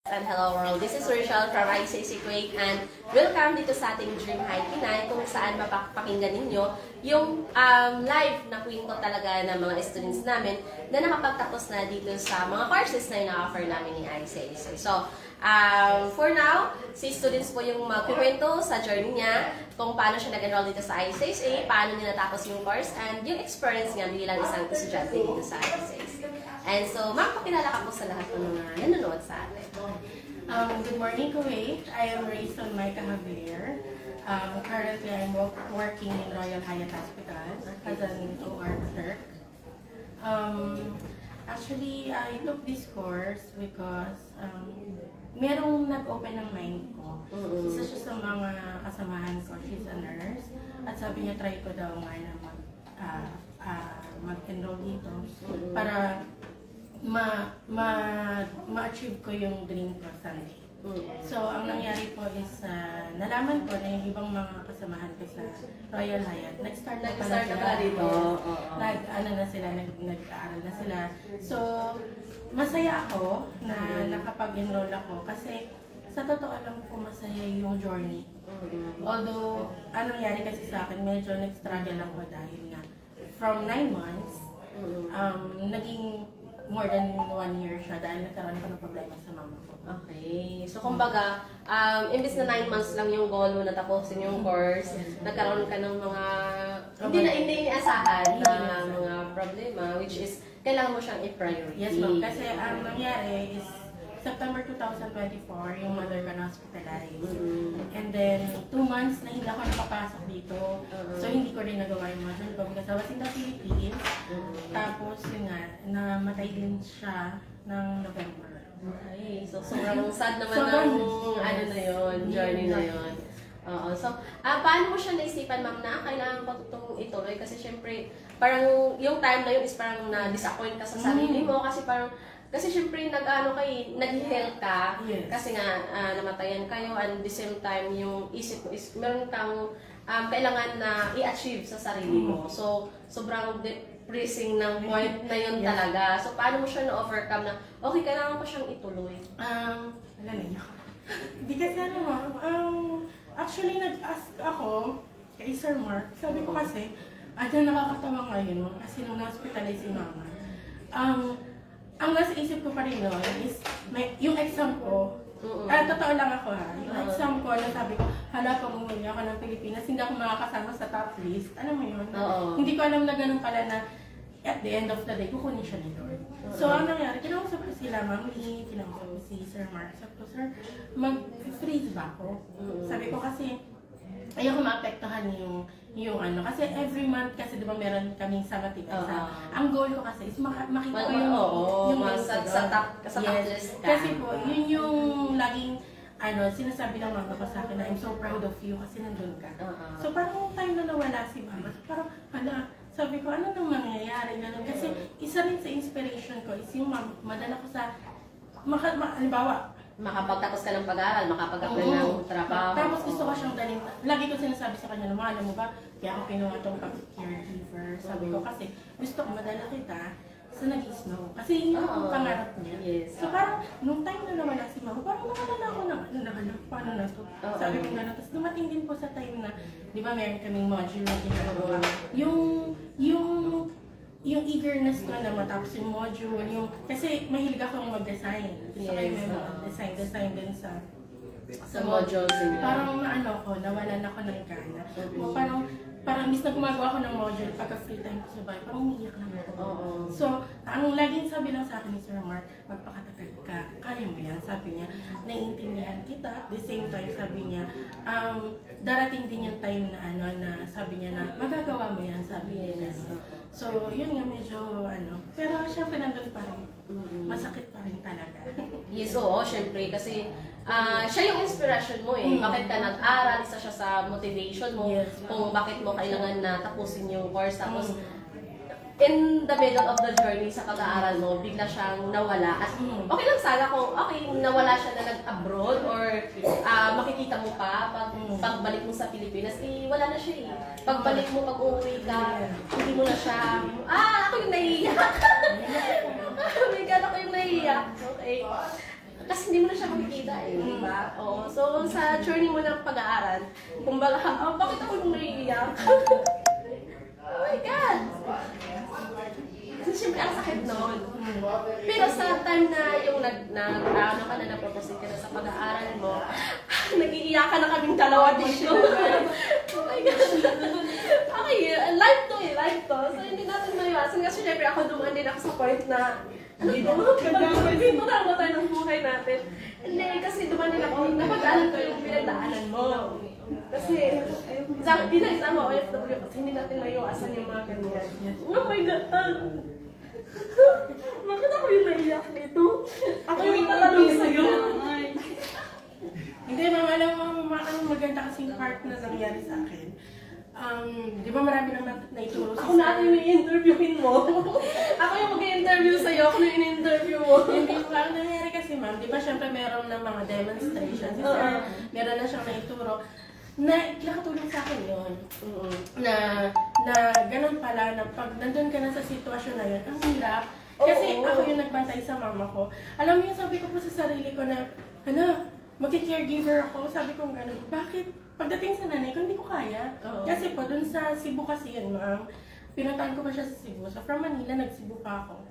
And hello world, this is Rachel from ICC Kuwait and welcome dito sa ating Dream High Pinay kung saan mapapakinggan ninyo yung live na kwento talaga ng mga students namin na nakapagtapos na dito sa mga courses na ina-offer namin ni ICC. So, for now, si students po yung magkukwento sa journey niya kung paano siya nag-enroll dito sa ICSA, paano niya natapos yung course, and yung experience niya bilang isang estudyante dito sa ICSA. And so, makapakilala ka po sa lahat ng mga nanonood sa atin. Good morning, Kuwait. I am Rayson Micah Javier. Currently, I'm working in Royal Hyatt Hospital as an OR clerk. Actually, I took this course because merong nag-open ng mind ko. Isa siya sa mga kasamahan ko. She's a nurse. At sabi niya, try ko daw nga na mag-enroll dito para ma-achieve ko yung dream ko someday. So, ang nangyari po is, nalaman ko na yung ibang mga kasamahan ko sa Royal Hyatt. Nag-start na pala dito. Nag-aaral na sila. So, masaya ako na nakapag-enroll ako kasi sa totoo lang po masaya yung journey. Although, anong nangyari kasi sa akin, medyo nag-struggle ako dahil nga from 9 months, naging more than 1 year siya dahil nagkaroon ko ng problema sa mama ko. Okay. So, kumbaga, imbis na 9 months lang yung goal mo na tapusin yung course, nagkaroon ka ng mga hindi iniasahan na mga problema, which is, kailangan mo siyang i-priority. Yes, ma'am. Kasi ang nangyari is, September 2024, yung mother ko na-hospitalized. And then, 2 months na hindi ako nakapasok dito. So, hindi ko rin nagawa yung module ko because I was in the Philippines. Tapos, yun nga, namatay din siya ng November. Okay. So, sobrang sad naman ng ano na yun, journey na yun. So, paano mo siya naisipan, ma'am, na kailangan ko itong ituloy? Kasi, syempre, parang yung time na yun is parang na-disappoint ka sa sarili mo. Kasi syempre nag-health ka, kasi nga namatayan kayo, and the same time yung isip mo is meron kang kailangan na i-achieve sa sarili mo. So, sobrang depressing ng point na yun talaga. So, paano mo siya na-overcome na, okay, kailangan ko siyang ituloy? Alam niyo. Because actually nag-ask ako kay Sir Mark, sabi ko kasi, nakakatawa ngayon kasi nung na-hospitalize si mama. Ang nasa isip ko pa rin noon is, yung exam ko, totoo lang ako yung exam ko, sabi ko, hala, pag umuwi ako ng Pilipinas, hindi ako makakasama sa top list. Alam mo yun? Hindi ko alam na ganun pala na, at the end of the day, kukunin siya ni Lord. So, ang nangyari, kinausap ko sila, Ma'am Lee, kinausap ko si Sir Mark. Sabi ko, Sir, mag-freeze ba ako? Sabi ko kasi, ayoko maapektuhan yung ano. Kasi every month kasi di ba meron kaming summative exam. Ang goal ko kasi is makita ko yung sa top list ka. Kasi po, yun yung laging sinasabi ng mama ko sa akin na I'm so proud of you kasi nandun ka. So parang time na nawala si mama, parang sabi ko, ano nang mangyayari? Ganun. Kasi isa rin sa inspiration ko is yung madala ko sa, halimbawa, makapagtapos ka ng pag-aaral, makapag-apply ng trabaho. Tapos gusto ko siyang dalhin. Lagi ko sinasabi sa kanya na, alam mo ba, kaya ako kinuha itong caregiver. Sabi ko kasi, gusto ko madala kita sa nag-snow. Kasi yun yung pangarap niya. So parang, nung time na nawala si mama, parang nawala ako na, paano na to? Sabi ko gano'n. Tapos dumating din po sa time na, di ba meron kaming module na ginagawa. Yung eagerness ko na matapos yung module, kasi mahilig akong mag-design. Gusto kayo may mag-design din sa modules. Parang nawalan ako ng gana. Parang imbis na gumagawa ko ng module, pagka free time ko sa bahay, parang umiiyak lang ako. So, ang laging sabi lang sa akin ni Sir Mark, magpakatagal ka, kaya mo yan. Sabi niya, naiintindihan kita. At the same time, sabi niya, darating din yung time na sabi niya na, magagawa mo yan, sabi niya. So, yun nga medyo pero syempre nandun pa rin. Masakit pa rin talaga. Yes, oo, syempre. Kasi siya yung inspiration mo eh. Bakit ka nag-aral, isa siya sa motivation mo. Kung bakit mo kailangan na tapusin yung course. Tapos, in the middle of the journey sa pag-aaral mo, bigla siyang nawala. At okay lang sana kung nawala siya na nag-abroad or makikita mo pa pagbalik mo sa Pilipinas, wala na siya eh. Pagbalik mo, pag-uwi ka, hindi mo na siya, ako yung nahihiyak. Oh my God, ako yung nahihiyak. Okay. Kasi hindi mo na siya sila eh, di ba? Oo. So, sa journey mo ng pag-aaral, kumbaga, bakit ako nung naiiyak? Oh my God! Kasi syempre, ang sakit noon. Pero sa time na yung ano ka na, naproproceed ka na sa pag-aaral mo, nag-iiyakan na kaming dalawa dito. Oh my God! Okay, live to eh, live to. So, hindi natin maiwasan. Kasi syempre, ako dumaan din ako sa point na dito na mo tayo ng buhay natin. Hindi, kasi dumaan din ako, napag-alam ko yung pinagdaanan mo. Kasi, bilang isang OFW, kasi hindi natin maiwasan yung mga ganyan. Oh my God! Bakit ako yung naiyak dito? Ako yung tatanong sa'yo. Hindi, ma'am, alam mo, ang maganda kasing part na nangyari sa akin. Di ba marami naman naituro sa Ako na yung i-interviewin mo. Ako yung mag-i-interview sa'yo, ako yung in-interview mo. Hindi ko lang nangyari kasi, ma'am, di ba syempre meron ng mga demonstrations. Si sir, meron na siyang naituro. Na nakatulong sa akin yun. Na ganun pala, na pag nandun ka na sa sitwasyon na yun, ang hirap. Kasi ako yung nagbantay sa mama ko. Alam mo yung sabi ko po sa sarili ko na, mag-caregiver ako. Sabi ko gano'n, bakit? Pagdating sa nanay ko, hindi ko kaya. Kasi po, dun sa Cebu kasi yun, ma'am. Pinuntahan ko pa siya sa Cebu. So from Manila, nag-Cebu pa ako.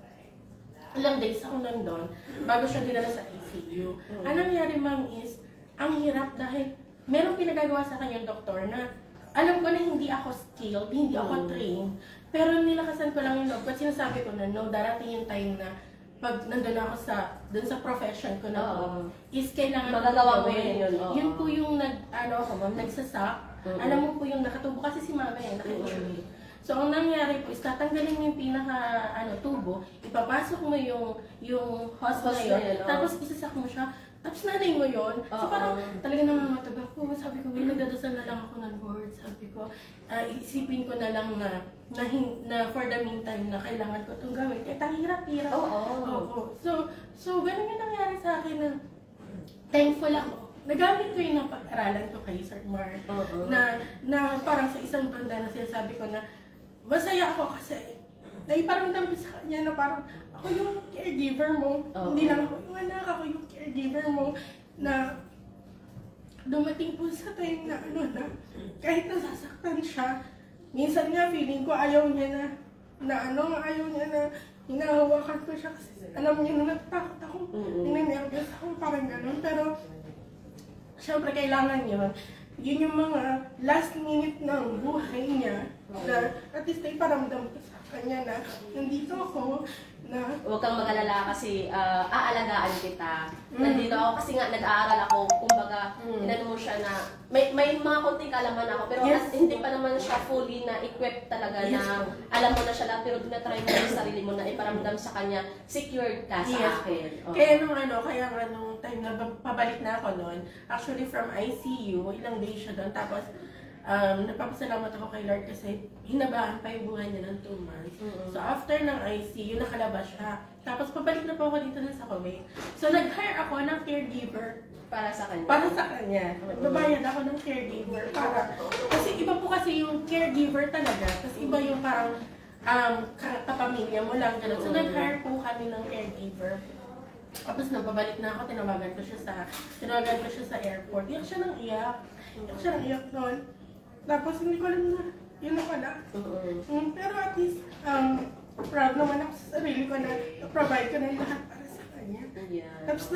Ilang days ako nandun, bago siya dinala sa ICU. Ang nangyari, ma'am, is, ang hirap dahil merong pinagagawa sa akin yung doktor na alam ko na hindi ako skilled, hindi ako trained, pero nilakasan ko lang yung loob. At sinasabi ko na, no, darating yung time na pag nandun ako dun sa profession ko na po, is kailangan magagawa mo yun. Yun po yung nagsasak. Alam mo po yung nakatubo kasi si mama nakatubo. So, ang nangyari po is tatanggalin mo yung tubo, ipapasok mo yung hose na yun, tapos isasak mo siya, tapos nanay mo yun. So, parang talaga namamatag ako. Sabi ko, nagdadasal na lang ako ng Lord. Sabi ko, isipin ko na lang na for the meantime na kailangan ko itong gawin. Kahit ang hirap-hirap. So, ganun yung nangyari sa akin na thankful ako. Nagamit ko yung napag-aralan ko kay Sir Mark. Na parang sa isang banda na sinasabi ko na masaya ako kasi naiparamdam ko sa kanya na parang ako yung caregiver mo. Hindi lang ako yung anak, ako yung caregiver mo na dumating po sa time na kahit nasasaktan siya, minsan nga feeling ko ayaw niya ayaw niya na hinahawakan ko siya kasi alam niya na natatakot ako, ninenervous ako, parang gano'n. Pero syempre kailangan yun yung mga last minute ng buhay niya na at least ay paramdam ko sa kanya na nandito ako na huwag kang mag-alala kasi aalagaan kita. Nandito ako kasi nga nag-aaral ako, kumbaga inano mo siya na may mga konting kalaman ako pero hindi pa naman siya fully na equipped talaga na alam mo na siya lahat pero tinatry mo yung sarili mo na iparamdam sa kanya secured ka sa akin. Kaya nung time na pabalik na ako noon, actually from ICU, ilang days siya doon, tapos nagpapasalamat ako kay Lord kasi hinabahan pa yung buhay niya ng 2 months. So after ng ICU, nakalabas siya. Tapos pabalik na po ako dito na sa Kuwait. So nag-hire ako ng caregiver Para sa kanya? Para sa kanya. Nagbabayad ako ng caregiver kasi iba po kasi yung caregiver talaga. Tapos iba yung parang kapamilya mo lang. Ganun. So nag-hire po kami ng caregiver. Tapos nang pabalik na ako, tinawagan ko siya sa airport. Iyak siya ng iyak noon. Tapos hindi ko alam na yun na pala. Pero at least, proud naman ako sa sarili ko na provide ko na lahat para sa kanya. Tapos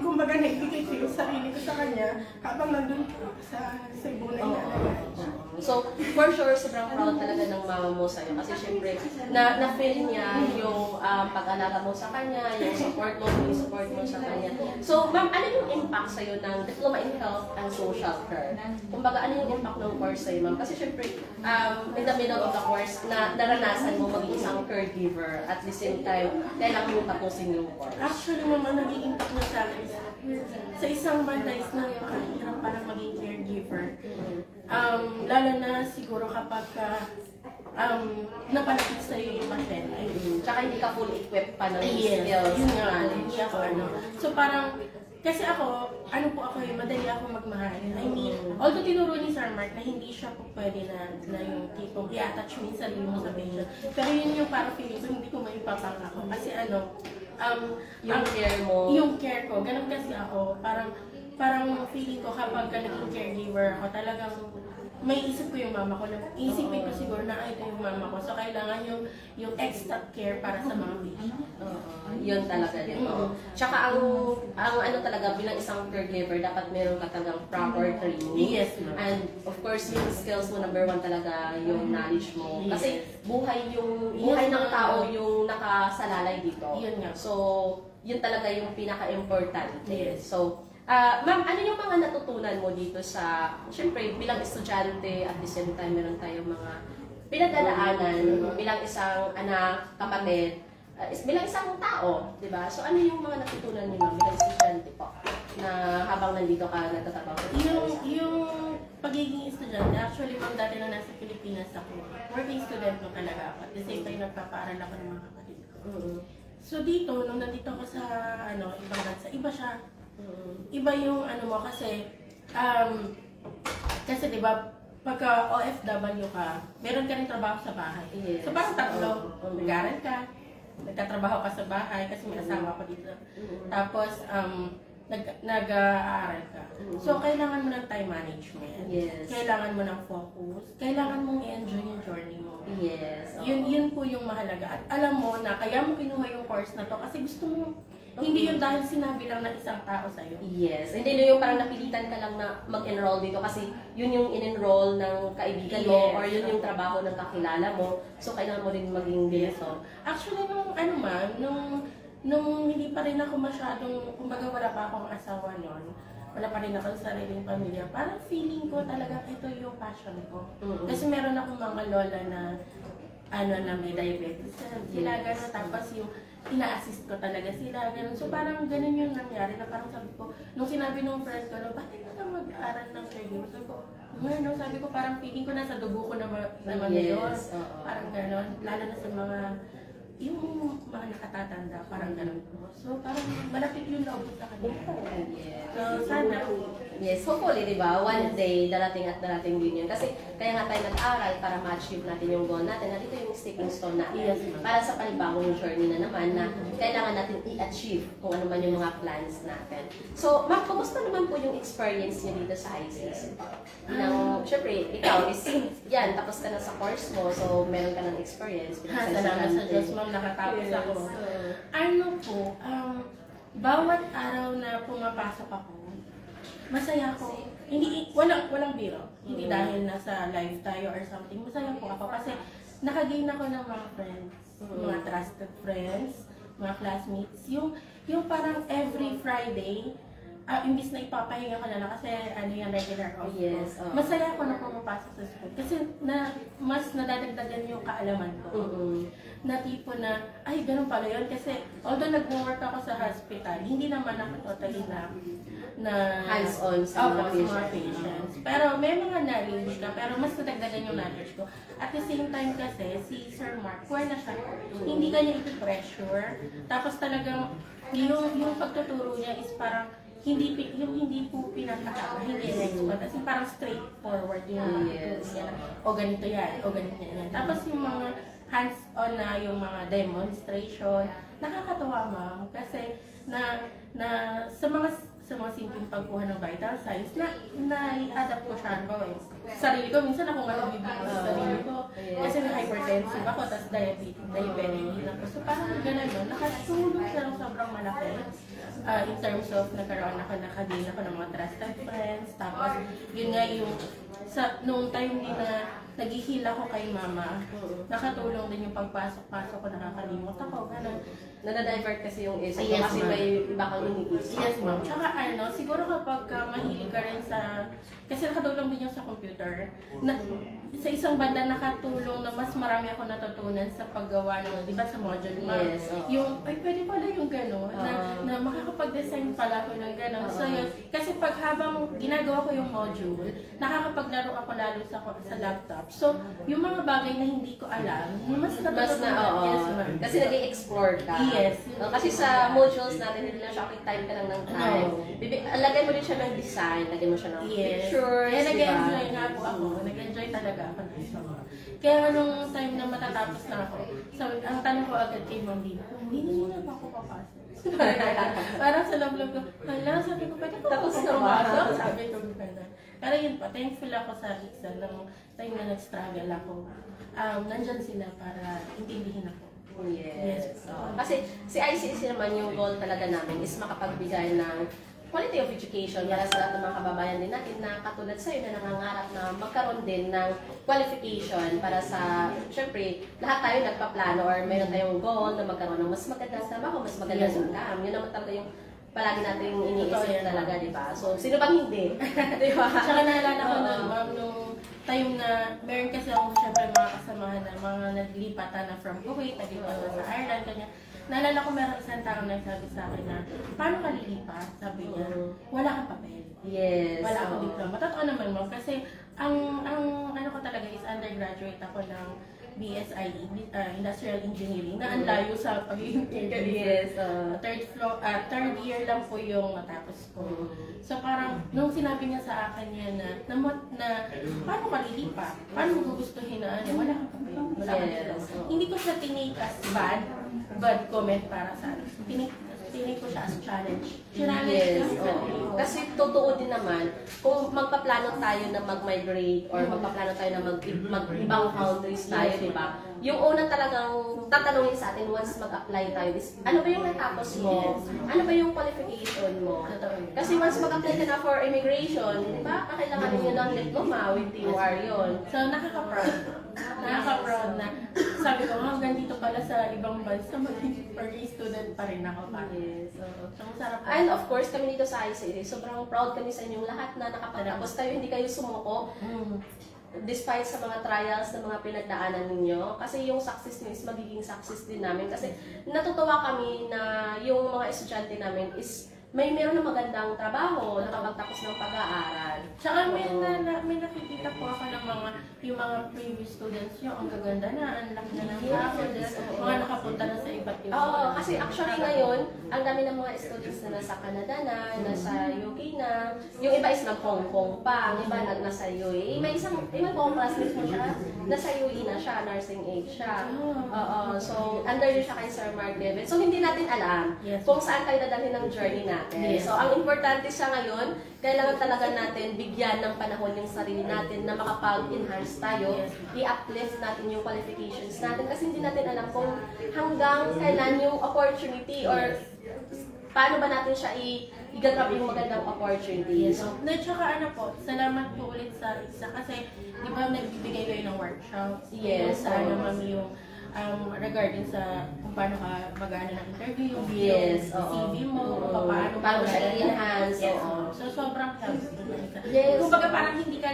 kumbaga naibigay ko yung sarili ko sa kanya habang nandun ko sa Cebu na inaalagaan siya. So, for sure, sobrang proud talaga ng mama mo sa'yo. Kasi syempre, na-feel niya yung pag-alaga mo sa kanya, yung support mo sa kanya. So, ma'am, ano yung impact sa'yo ng Diploma in Health and Social Care? Kumbaga, ano yung impact ng course sa'yo, ma'am? Kasi syempre, in the middle of the course, naranasan mo maging isang caregiver at the same time, kailangan mo tapusin yung course. Actually, ma'am, ang naging impact na sa akin sa isang banda is napakahirap parang maging caregiver. Lalo na siguro kapag napalapit sa'yo yung pasyente. Tsaka hindi ka fully equipped pa ng skills. Yun nga, hindi ako So parang, kasi madali ako magmahal. I mean, although tinuro ni Sir Mark na hindi siya po pwede na yung tipong i-attach mo yung sarili mo sa patient. Pero yun yung parang feeling ko, hindi ko maipapang ako. Kasi Yung care mo. Yung care ko, ganun kasi ako. Parang feeling ko kapag naging caregiver ako, talagang may isip ko yung mama ko. Isipin ko siguro na ito yung mama ko. So, kailangan yung extra care para sa mga patient. Yun talaga din. Tsaka ang ano talaga, bilang isang caregiver, dapat meron ka talagang proper training. Yes, ma'am. And of course, yung skills mo, number one talaga, yung knowledge mo. Kasi buhay ng tao yung nakasalalay dito. Yun nga. So, yun talaga yung pinaka-important. Yes. So, ma'am, ano yung mga natutunan mo dito sa, syempre, bilang estudyante, at the same time, meron tayong mga pinagdadaanan bilang isang anak, kapatid, bilang isang tao, di ba? So, ano yung mga natutunan niyo, ma'am, bilang estudyante po, na habang nandito ka nagtatrabaho? Yung pagiging estudyante, actually, ma'am, dati na nasa Pilipinas ako, working student mo talaga ako. At the same time, nagpapaaral ako ng mga kapatid ko. So, dito, nung nandito ako sa, ibang bansa, iba siya. Iba yung mo kasi di ba pagka OFW ka, meron ka rin trabaho sa bahay. Yes. So parang tatlo, nag-aaral ka, nagtatrabaho ka sa bahay kasi may asawa ko dito. Tapos nag-aaral ka. So kailangan mo ng time management. Yes. Kailangan mo ng focus. Kailangan mong i-enjoy yung journey mo. Yes. Yun po yung mahalaga. At alam mo na kaya mo kinuha yung course na to kasi gusto mo. Hindi yun dahil sinabi lang ng isang tao sa'yo. Yes. Hindi yung parang napilitan ka lang na mag-enroll dito kasi yun yung in-enroll ng kaibigan mo or yun yung trabaho ng kakilala mo. So, kailangan mo rin maging dito. Actually, nung hindi pa rin ako masyadong, kumbaga wala pa akong asawa nun, wala pa rin ako sa sariling pamilya, parang feeling ko talaga ito yung passion ko. Kasi meron akong mga lola na na may diabetes. Sila gano'n, tapos yung ina-assist ko talaga sila, gano'n. So parang gano'n yung nangyari na parang sabi ko, nung sinabi nung friend ko, bakit ka mag-aaral ng caregiver? Sabi ko, parang feeling ko nasa dugo ko naman yun. Parang gano'n, lalo na sa mga, yung mga nakatatanda, parang gano'n. So parang malapit yung loob sa kanila. So sana, yes, hopefully, di ba? One day, darating at darating din yun. Kasi kaya nga tayo nag-aral para ma-achieve natin yung goal natin. Nandito yung stepping stone natin. Para sa panibagong journey na naman na kailangan natin i-achieve kung ano man yung mga plans natin. So, ma'am, kumusta naman po yung experience niyo dito sa ICC? Syempre, ikaw is, yan, tapos ka na sa course mo, so meron ka ng experience. Salamat sa Diyos, ma'am, nakatapos ako. Bawat araw na pumapasok ako, masaya ako. Walang biro. Hindi dahil nasa live tayo or something. Masaya po ako kasi nakagain ako ng mga friends, mga trusted friends, mga classmates. Yung parang every Friday, imbis na ipapahinga ko na lang kasi yung regular off ko. Masaya ako na pumapasok sa school. Kasi mas nadadagdagan yung kaalaman ko. Na tipo na, ay, ganun pala yun. Kasi, although nag-work ako sa hospital, hindi naman ako totally na hands-on sa mga patients. Pero may mga knowledge ka, pero mas nadagdagan yung knowledge ko. At the same time kasi, si Sir Mark, kuha na siya. Hindi ka niya ito-pressure. Tapos talagang, yung pagtuturo niya is parang, hindi po pinataka, hindi expert. Kasi parang straightforward yung niya. O ganito yan, o ganito yan. Tapos yung mga hands-on na yung mga demonstration, nakakatawa, ma'am. Kasi sa mga simpleng pagkuha ng vital signs, na-adapt ko siya sarili ko. Minsan ako nga nabibigay sa sarili ko. Kasi may hypertensive ako, tapos diabetic din ako. So parang gano'n yun, nakatulong siya ng sobrang malaki. In terms of nakagain ako ng mga trusted friends. Tapos yun nga yung, nung time din na nag-heal ako kay mama, nakatulong din yung pagpasok-pasok ko, nakakalimot ako, gano'n. Nadadivert kasi yung isip mo kasi may iba kang iniisip. Yes, ma'am. Tsaka siguro kapag mahilig ka rin kasi nakatulong din yung sa computer, sa isang banda nakatulong na mas marami ako natutunan sa paggawa ng, di ba sa module, ma'am? Yes. Yung, pwede pala yung gano'n, na makakapag-design pala ako ng gano'n. So yun, kasi habang ginagawa ko yung module, nakakapaglaro ako lalo sa laptop. So, yung mga bagay na hindi ko alam, mas natutunan. Yes, ma'am. Kasi nag-i-explore ka. Yes. Kasi sa modules natin, hindi lang siya time ka lang ng time. lagay mo din siya ng design, lagay mo siya ng pictures, Kaya di ba? nag-enjoy nga po ako. Nag-enjoy talaga ako ng isa ko. Kaya nung time na matatapos na ako, sabi, ang tanong ko agad kay Ma'am Dina, hindi na ba ako papasok? Parang sa loob ko, hala, sabi ko, pwede ko Tapos ako na ba? pumasok? Sabi ko, gano'n. Pero yun pa, thankful ako sa ICSA nung time na nag-struggle ako. Nandyan sila para intindihin ako. Yes. So, kasi si ICC naman yung goal talaga namin is makapagbigay ng quality of education para sa lahat ng mga kababayan din natin na katulad sa'yo na nangangarap na magkaroon din ng qualification para sa, syempre, lahat tayo nagpaplano or mayroon tayong goal na magkaroon ng mas magandang trabaho, mas magandang income. Yun naman talaga yung palagi natin iniisip talaga, di ba? So, sino bang hindi? Di ba? Tsaka naalala ko nun, ma'am, nung time na meron kasi ako syempre mga kasamahan na mga naglipatan na from Kuwait, naglipatan sa Ireland, kanya. Naalala ko meron isang tao na nagsabi sa akin na, paano ka lilipat? Sabi niya, wala kang papel. Yes. Wala akong diploma. Totoo naman, ma'am, kasi ang ano ko talaga is undergraduate ako ng BSIE, Industrial Engineering, na ang layo sa pagiging Yes. third year lang po yung natapos ko. So parang, nung sinabi niya sa akin yan na paano ka lilipat? Paano mo gugustuhin na ano? Wala kang papel. Wala kang diploma. Hindi ko siya tinake as bad comment para sa akin. Tinake ko siya as challenge. Yes, kasi totoo din naman, kung magpaplano tayo na mag-migrate or magpaplano tayo na mag-ibang countries tayo, di ba? Yung una talagang tatanungin sa atin once mag-apply tayo is, ano ba yung natapos mo? Ano ba yung qualification mo? Kasi once mag-apply ka na for immigration, di ba? Kakailangan nyo ng diploma with TUR yun. So, nakaka-proud. Nakaka-proud na sabi ko, hanggang dito pala sa ibang bansa, magiging student pa rin ako. Yes. So, masarap. And of course, kami dito sa ICA, sobrang proud kami sa inyong lahat na nakapagtapos kayo, hindi kayo sumuko. Despite sa mga trials na mga pinagdaanan ninyo, kasi yung success niyo is magiging success din namin. Kasi natutuwa kami na yung mga estudyante namin is meron na magandang trabaho, nakapagtapos ng pag-aaral. Tsaka may nakikita po ako ng yung mga previous students nyo, ang gaganda na, ang laki na ng sahod, mga nakapunta na sa iba't ibang. Oo, kasi actually ngayon, ang dami ng mga students na nasa Canada na, nasa UK na, yung iba is nag-Hong Kong pa, ang iba nasa UAE. May ibang classmates mo siya, nasa UAE na siya, nursing age siya. Oo, so under yun siya kay Sir Mark David. So hindi natin alam kung saan tayo dadalhin ng journey natin. So ang importante siya ngayon, kailangan talaga natin bigyan ng panahon yung sarili natin na makapag-enhance tayo, i-uplift natin yung qualifications natin kasi hindi natin alam kung hanggang kailan yung opportunity or paano ba natin siya i-grab yung magandang opportunity. So, tsaka ano po, salamat po ulit sa ICSA kasi di ba nagbibigay kayo ng workshops? Yes. Sa ma'am yung regarding sa kung paano ka mag-ano ng interview, yung CV mo, paano siya i-enhance. So, sobrang helpful. Yes. Kung baga parang hindi ka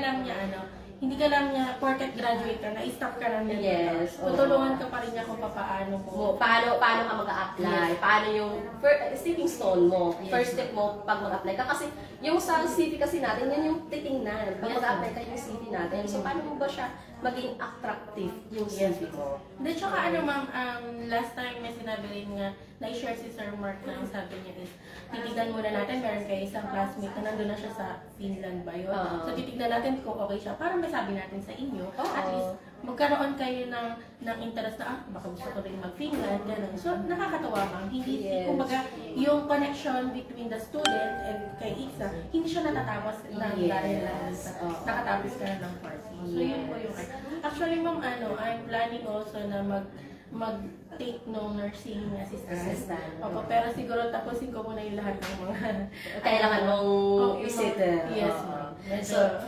lang niya, porket graduate ka, na-stop ka lang niya. Yes. Tutulungan ka pa rin niya kung paano ka mag-a-apply, paano yung stepping stone mo, first step mo pag mag-apply ka. Kasi yung sa CV kasi natin, yan yung titingnan. Pag mag-apply ka yung CV natin. So, paano mo ba siya maging attractive yung CV mo? Hindi, tsaka ano ma'am, last time may sinabi rin nga, na-share si Sir Mark na ang sabi niya is, titignan muna natin, meron kayo isang classmate na nandun na siya sa Finland ba yun? So titignan natin kung okay siya, para may sabi natin sa inyo, at least magkaroon kayo ng interest na, baka gusto ko rin mag-Finland, gano'n. So nakakatawa ma'am, kumbaga, yung connection between the student and kay ICSA, hindi siya natatapos dahil nakatapos ka na ng course. So yun po yung actually ma'am, I'm planning also na mag-take no nursing assistant. Opo, pero siguro tapusin ko muna yung lahat ng mga kailangan mong visit. Yes, ma'am.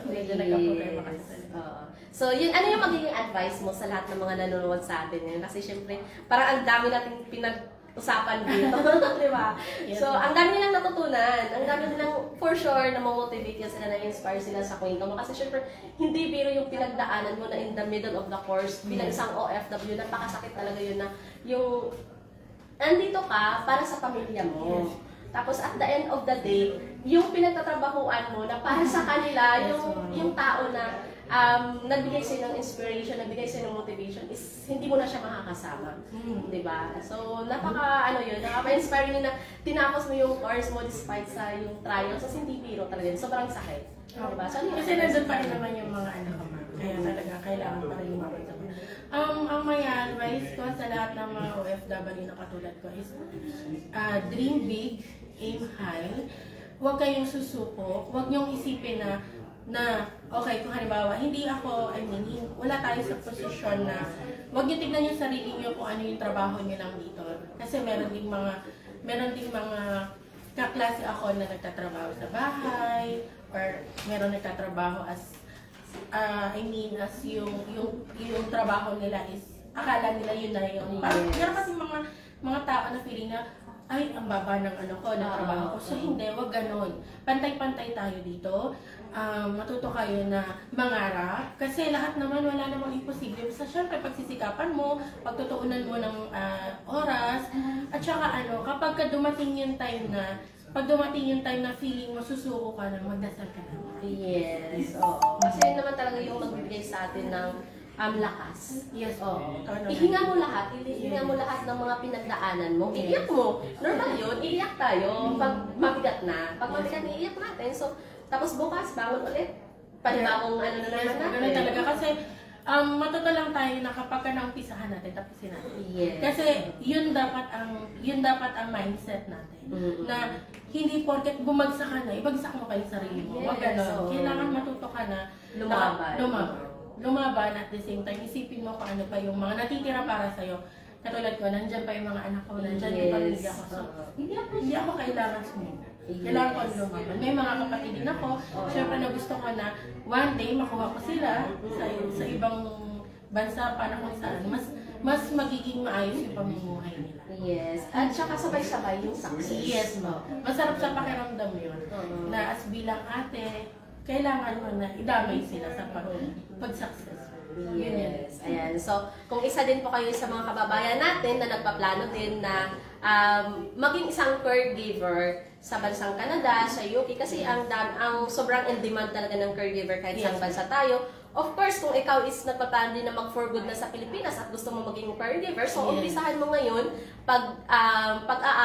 Medyo nagka-problema kasi. So, yun, ano yung magiging advice mo sa lahat ng mga nanonood sa atin ngayon? Kasi syempre, parang ang dami nating usapan dito, di ba? So, ang dami nilang natutunan, ang dami nilang for sure na ma-motivate yan sila, na-inspire sila sa kwento mo. Kasi syempre, hindi biro yung pinagdaanan mo na in the middle of the course, bilang isang OFW, napakasakit talaga yun na yung andito ka para sa pamilya mo. Tapos at the end of the day, yung pinagtatrabahuan mo na para sa kanila, yung tao na nagbigay sa'yo ng inspiration, nagbigay sa'yo ng motivation, is hindi mo na siya makakasama. Di ba? So, nakaka-inspiring na tinapos mo yung course mo despite sa yung trials. So, hindi biro talaga. Sobrang sakit. Diba? So, Kasi nandun pa rin naman yung mga anak ko, ma'am. Kaya talaga, kailangan pa rin lumabot sa mga. Ang may advice ko sa lahat ng mga OFW na katulad ko is, dream big, aim high. Huwag kayong susuko. Huwag niyong isipin na okay, kung halimbawa, wala tayo sa posisyon na, huwag niyo tignan yung sarili niyo kung ano yung trabaho niyo lang dito. Kasi meron ding mga kaklase ako na nagtatrabaho sa bahay, or meron nagtatrabaho as yung trabaho nila is, akala nila yun na yun. Parang meron kasi mga tao na feeling na, ay, ang baba ng trabaho ko. So, hindi, wag ganon. Pantay-pantay tayo dito. Matuto kayo na mangarap. Kasi lahat naman, wala namang imposible. Basta syempre, pagsisikapan mo, pagtutuunan mo ng oras, at saka kapag dumating yung time na feeling mo, susuko ka na, magdasal ka na. Yes, oo. Kasi yun naman talaga yung magbibigay sa atin ng lakas. Yes, oo. Ihinga mo lahat ng mga pinagdaanan mo. Iiyak mo. Normal yun, iiyak tayo pag mabigat na. Pag mabigat na, iiyak natin. So, tapos bukas, bangon ulit. Panibagong na naman natin. Ganun talaga kasi matuto lang tayo na kapag naumpisahan natin, tapusin natin. Yes. Kasi yun dapat ang mindset natin. Na hindi porket bumagsak ka na, ibagsak mo pa yung sarili mo. Wag ganon. Kailangan matuto ka na lumaban at the same time, isipin mo kung ano pa yung mga natitira para sa'yo. Katulad ko, nandyan pa yung mga anak ko, nandyan yung pamilya ko. So, hindi ako kailangan sumima. Kailangan ko lumaban. May mga kapatid din ako. Siyempre na gusto ko na one day makuha ko sila sa ibang bansa para kung saan mas magiging maayos yung pamumuhay nila. Yes. At saka sabay-sabay yung success. Yes, mo. Masarap sa pakiramdam yun. Na as bilang ate, kailangan mo na idamay sila sa pag-success. Yes. Ayan. So, kung isa din po kayo sa mga kababayan natin na nagpaplano din na maging isang caregiver sa bansang Canada, sa UK, kasi ang sobrang in demand talaga ng caregiver kahit saan bansa tayo. Of course, kung ikaw is nagpaplano din na mag-for good na sa Pilipinas at gusto mo maging caregiver, so umpisahan mo ngayon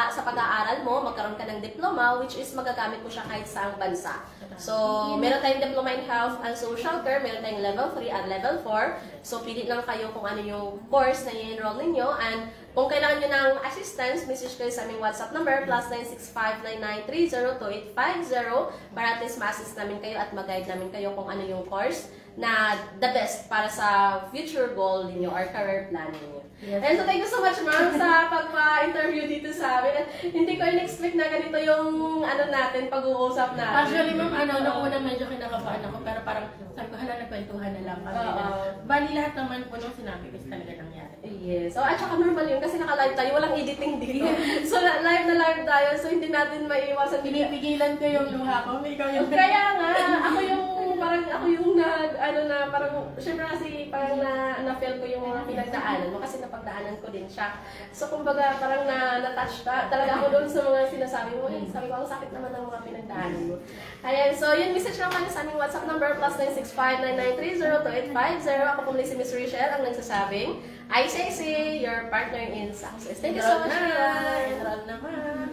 sa pag-aaral mo, magkaroon ka ng diploma, which is magagamit mo siya kahit saang bansa. So, meron tayong diploma in health and social care, meron tayong level 3 at level 4. So, pili lang kayo kung ano yung course na i-enroll ninyo. And kung kailangan nyo ng assistance, message kayo sa aming WhatsApp number, +96599302850, para at least ma-assist namin kayo at mag-guide namin kayo kung ano yung course na the best para sa future goal ninyo or career plan ninyo. Yes. And so, thank you so much, ma'am, sa pagpa-interview dito sa amin. At hindi ko in-expect na ganito yung pag-uusap natin. Actually, ma'am, nauna medyo kinakabahan ako, pero parang sabi ko, nagkwentuhan na lang kami. Bali, lahat naman po nung sinabi ko talaga nangyari. Yes. At saka normal yun, kasi naka-live tayo, walang editing dito. So, live na live tayo, so hindi natin maiiwasan. Pinipigilan ko yung luha ko, ikaw yung... Kaya nga, ako yung syempre kasi parang na-feel ko yung mga pinagdaanan mo kasi napagdaanan ko din siya. So, kumbaga, parang na-touch talaga ako doon sa mga sinasabi mo. Sabi ko, ang sakit naman ng mga pinagdaanan mo. Ayan, so yun, message lang kayo sa aming WhatsApp number, +96599302850. Ako po muli si Miss Rachel, ang nagsasabing, ICC, your partner in success. Thank you so much. Enroll naman.